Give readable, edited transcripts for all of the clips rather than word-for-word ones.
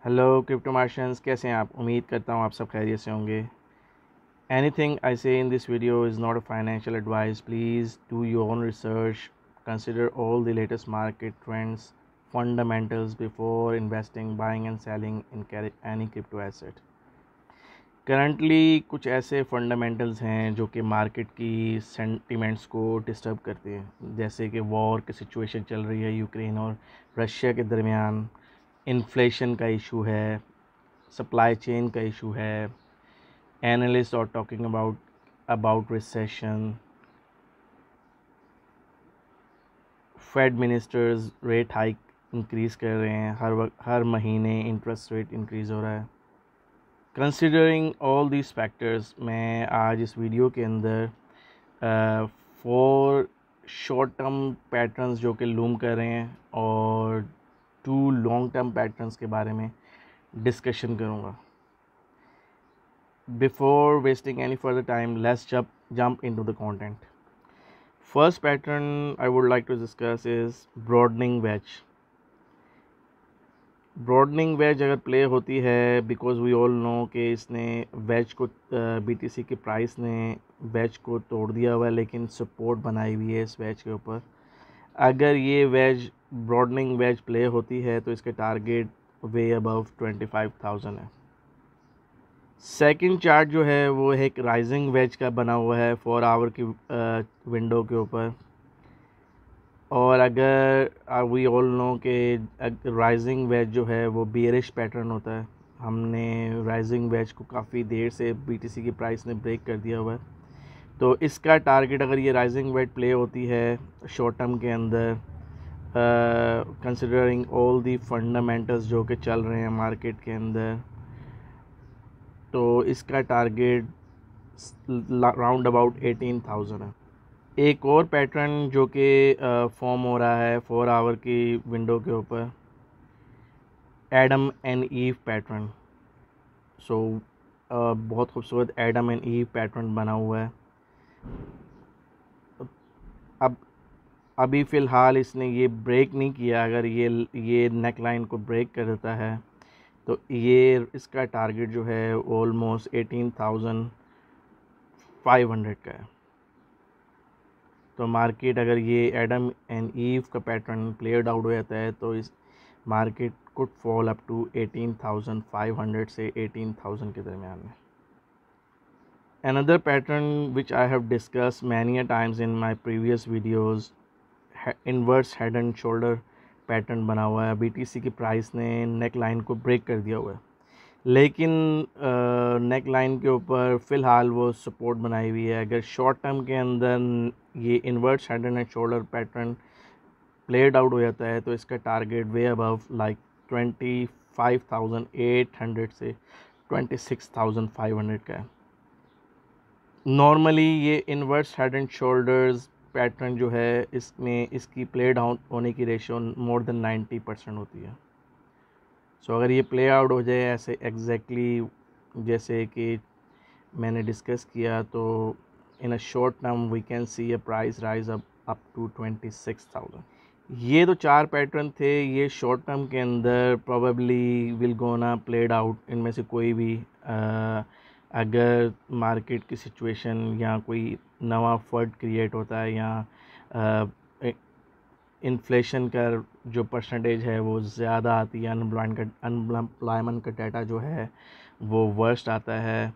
Hello crypto Martians, कैसे हैं आप। उम्मीद करता हूँ आप सब खैरियत से होंगे। एनीथिंग आई से in this video is not a financial advice. Please do your own research, consider all the latest market trends, fundamentals before investing, buying and selling in any crypto asset. Currently कुछ ऐसे fundamentals हैं जो कि market की sentiments को disturb करते हैं, जैसे कि वॉर की सिचुएशन चल रही है यूक्रेन और रशिया के दरमियान, इन्फ्लेशन का इशू है, सप्लाई चेन का इशू है, analyst are talking about recession, fed ministers rate hike increase कर रहे हैं, हर महीने इंटरेस्ट रेट इंक्रीज़ हो रहा है। कंसिडरिंग ऑल दीज फैक्टर्स, मैं आज इस वीडियो के अंदर 4 शॉर्ट टर्म पैटर्न्स जो कि लूम कर रहे हैं और 2 लॉन्ग टर्म पैटर्न्स के बारे में डिस्कशन करूँगा। Before wasting any further time, let's jump into the content. First pattern I would like to discuss is broadening wedge. Broadening wedge अगर प्ले होती है, बिकॉज वी ऑल नो कि इसने veg को बीटीसी की प्राइस ने veg को तोड़ दिया हुआ है, लेकिन सपोर्ट बनाई हुई है इस वेज के ऊपर। अगर ये वेज ब्रॉडनिंग वेज प्ले होती है तो इसके टारगेट वे अबव 25,000 है। सेकंड चार्ट जो है वो एक राइजिंग वेज का बना हुआ है 4 आवर की विंडो के ऊपर। और अगर वी ऑल नो कि राइजिंग वेज जो है वो बियरिश पैटर्न होता है, हमने राइजिंग वेज को काफ़ी देर से बीटीसी की प्राइस ने ब्रेक कर दिया हुआ है, तो इसका टारगेट अगर ये राइजिंग वेज प्ले होती है शॉर्ट टर्म के अंदर, कंसिडरिंग ऑल दी फंडामेंटल्स जो कि चल रहे हैं मार्केट के अंदर, तो इसका टारगेट राउंड अबाउट 18,000 है। एक और पैटर्न जो कि फॉर्म हो रहा है 4 आवर की विंडो के ऊपर, एडम एंड ईव पैटर्न। सो बहुत खूबसूरत एडम एंड ईव पैटर्न बना हुआ है। अब अभी फ़िलहाल इसने ये ब्रेक नहीं किया। अगर ये नेक लाइन को ब्रेक कर देता है तो ये इसका टारगेट जो है ऑलमोस्ट 18,500 का है। तो मार्केट अगर ये एडम एंड ईव का पैटर्न प्लेड आउट हो जाता है तो इस market could fall up to 18,500 से 18,000 के दरमियान में। Another pattern which I have discuss many a times in my previous videos, inverse head and shoulder pattern बना हुआ है। बीटीसी की प्राइस ने नेक लाइन को ब्रेक कर दिया हुआ है, लेकिन नेक लाइन के ऊपर फ़िलहाल वो सपोर्ट बनाई हुई है। अगर शॉर्ट टर्म के अंदर ये inverse head and shoulder pattern played out हो जाता है तो इसका टारगेट वे अबव लाइक 25,800 से 26,500 का है। नॉर्मली ये inverse head and shoulders pattern जो है, इसमें इसकी प्लेड आउट होने की रेशियो मोर देन 90% होती है। सो अगर ये प्ले आउट हो जाए ऐसे एग्जैक्टली जैसे कि मैंने डिस्कस किया, तो in a short term we can see a price rise up to 26,000। ये तो 4 पैटर्न थे। ये शॉर्ट टर्म के अंदर probably will gonna played out, इनमें से कोई भी अगर मार्केट की सिचुएशन या कोई नवा फर्ड क्रिएट होता है या इन्फ्लेशन का जो परसेंटेज है वो ज़्यादा आती है, अनएम्प्लॉयमेंट का डाटा जो है वो वर्स्ट आता है,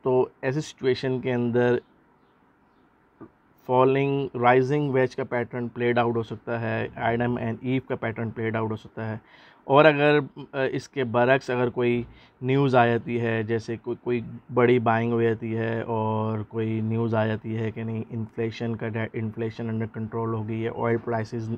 तो ऐसी सिचुएशन के अंदर फॉलिंग राइजिंग वेज का पैटर्न प्लेड आउट हो सकता है, एडम एंड ईव का पैटर्न प्लेड आउट हो सकता है। और अगर इसके बरक्स अगर कोई न्यूज़ आ जाती है, जैसे कोई बड़ी बाइंग हो जाती है और कोई न्यूज़ आ जाती है कि नहीं इन्फ्लेशन अंडर कंट्रोल हो गई है, ऑयल प्राइसेस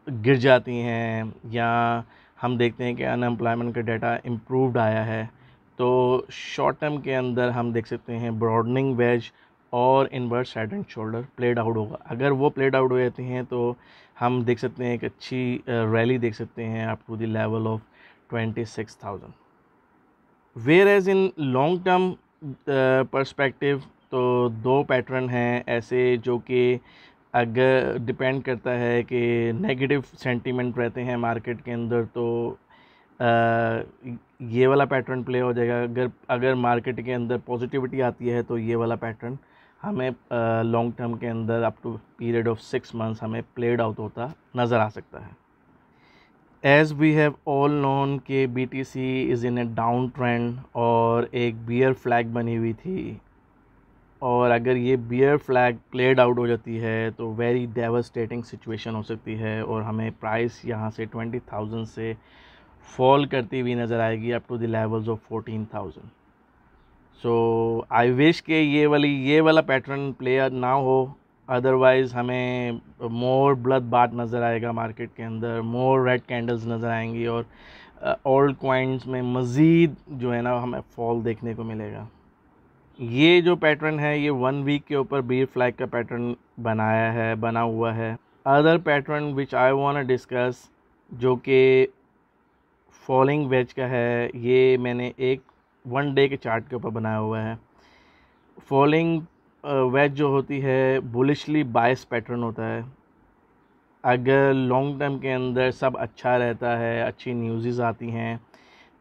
गिर जाती हैं, या हम देखते हैं कि अनएम्प्लॉयमेंट का डाटा इम्प्रूव्ड आया है, तो शॉर्ट टर्म के अंदर हम देख सकते हैं ब्रॉडनिंग वेज और inverse head and shoulder played out होगा। अगर वो प्लेड आउट हो जाती हैं तो हम देख सकते हैं एक अच्छी रैली देख सकते हैं up to the level of 26,000। Whereas in long term perspective, तो 2 पैटर्न हैं ऐसे जो कि अगर डिपेंड करता है कि नेगेटिव सेंटीमेंट रहते हैं मार्केट के अंदर तो ये वाला पैटर्न प्ले हो जाएगा। अगर मार्केट के अंदर पॉजिटिविटी आती है तो ये वाला पैटर्न हमें लॉन्ग टर्म के अंदर up to period of 6 months हमें प्लेड आउट होता नज़र आ सकता है। As we have all known कि BTC is in a down trend और एक बियर फ्लैग बनी हुई थी, और अगर ये बियर फ्लैग प्लेड आउट हो जाती है तो वेरी डेवास्टेटिंग सिचुएशन हो सकती है और हमें प्राइस यहाँ से 20,000 से फॉल करती हुई नज़र आएगी up to the levels of 14,000। So I wish के ये वाला पैटर्न प्ले ना हो, अदरवाइज़ हमें मोर ब्लड बाथ नज़र आएगा मार्केट के अंदर, मोर रेड कैंडल्स नज़र आएंगी और ओल्ड कॉइन्स में मज़ीद जो है ना हमें फॉल देखने को मिलेगा। ये जो पैटर्न है ये 1 वीक के ऊपर बियर फ्लैग का पैटर्न बना हुआ है। Other pattern which I want to discuss जो कि फॉलिंग वेज का है, ये मैंने एक 1 डे के चार्ट के ऊपर बनाया हुआ है। फॉलिंग वेज जो होती है बुलिशली बायस पैटर्न होता है। अगर लॉन्ग टर्म के अंदर सब अच्छा रहता है, अच्छी न्यूज़ आती हैं,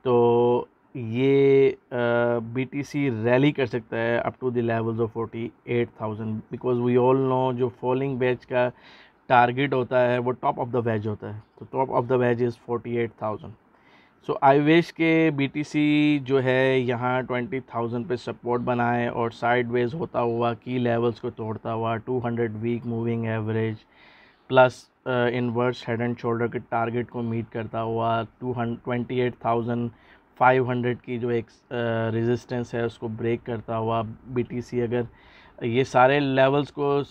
तो ये BTC रैली कर सकता है up to the levels of 48,000, because we all know जो फॉलिंग वेज का टारगेट होता है वो टॉप ऑफ द वेज होता है, तो top of the ways is 48,000। So I wish के BTC जो है यहाँ 20,000 पे सपोर्ट बनाए और साइडवेज होता हुआ की लेवल्स को तोड़ता हुआ 200 week moving average plus inverse head and shoulder के टारगेट को मीट करता हुआ 28,500 की जो एक रेजिस्टेंस है उसको ब्रेक करता हुआ BTC अगर ये सारे लेवल्स को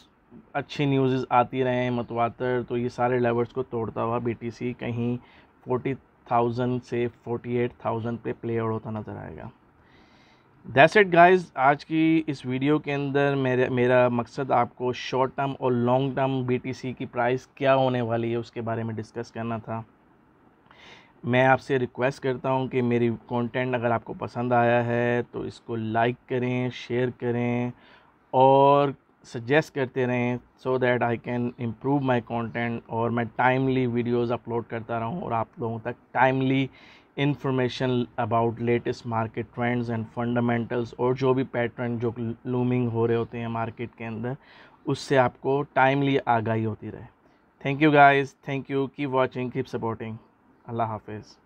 अच्छी न्यूज़ आती रहें मतवातर, तो ये सारे लेवल्स को तोड़ता हुआ BTC कहीं 40,000 से 48,000 पे प्ले आउट होता नज़र आएगा। दैट्स इट गाइस, आज की इस वीडियो के अंदर मेरा मकसद आपको शॉर्ट टर्म और लॉन्ग टर्म BTC की प्राइस क्या होने वाली है उसके बारे में डिस्कस करना था। मैं आपसे रिक्वेस्ट करता हूं कि मेरी कंटेंट अगर आपको पसंद आया है तो इसको लाइक करें, शेयर करें और सजेस्ट करते रहें, so that I can improve my content और मैं टाइमली वीडियोस अपलोड करता रहूं और आप लोगों तक timely information about latest market trends and fundamentals और जो भी पैटर्न जो लूमिंग हो रहे होते हैं मार्केट के अंदर उससे आपको टाइमली आगाही होती रहे। Thank you guys, thank you, keep watching, keep supporting, अल्लाह हाफिज़।